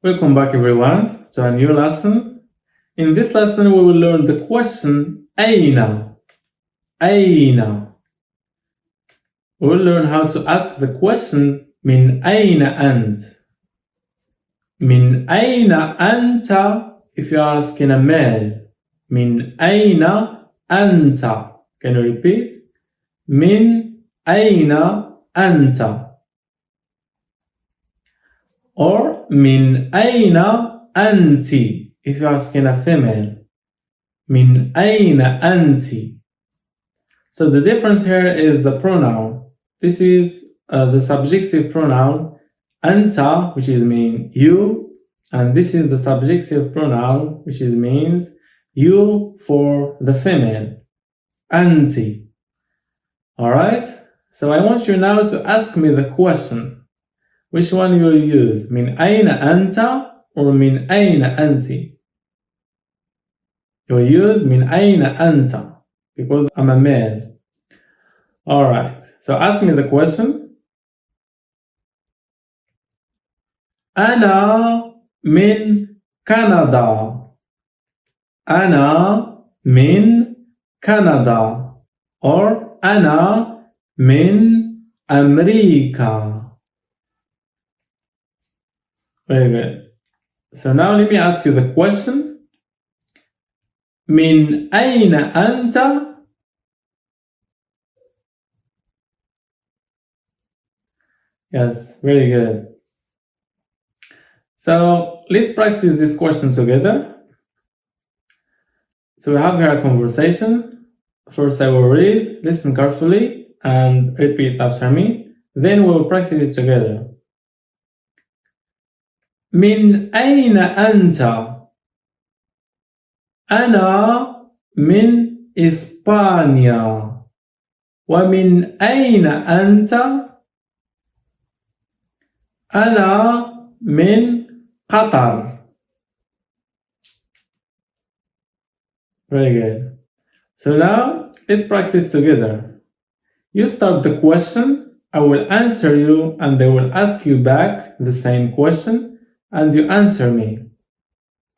Welcome back everyone to a new lesson. In this lesson we will learn the question أين. أين. We will learn how to ask the question من أين أنت. من أين أنت if you are asking a male. من أين أنت. Can you repeat? من أين أنت. Or من أين أنت if you're asking a female. من أين أنت. So the difference here is the pronoun. This is the subjective pronoun أنت, which is mean you, and this is the subjective pronoun, which is means you for the female. أنت. Alright? So I want you now to ask me the question. Which one you will use? من أين أنت or من أين أنت? You will use من أين أنت because I'm a male. Alright, so ask me the question. أنا من كندا. أنا من كندا or أنا من أمريكا. Very good. So now let me ask you the question. من أين أنت? Yes, very good. So let's practice this question together. So we have here a conversation. First I will read, listen carefully, and repeat after me. Then we will practice it together. من أين أنت؟ أنا من إسبانيا. ومن أين أنت؟ أنا من قطر. Very good. So now let's practice together. You start the question, I will answer you, and I will ask you back the same question. And you answer me.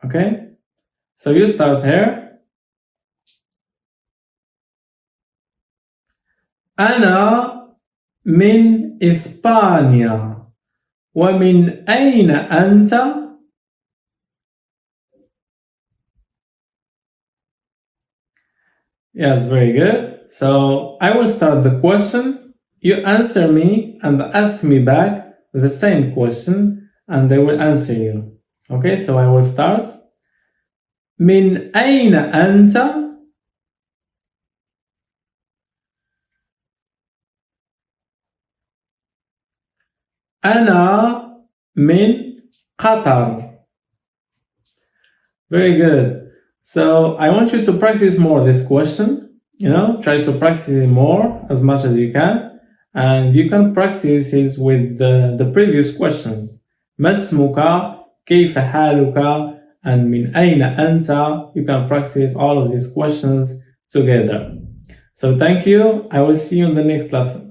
Okay? So you start here. أنا من إسبانيا. ومن أين أنت؟ Yes, very good. So I will start the question. You answer me and ask me back the same question. And they will answer you. Okay, so I will start. من أين أنت؟ أنا من قطر. Very good. So I want you to practice more this question. Try to practice it more as much as you can. And you can practice it with the previous questions. ما اسمك؟ كيف حالك؟ and من أين أنت? You can practice all of these questions together. So thank you. I will see you in the next lesson.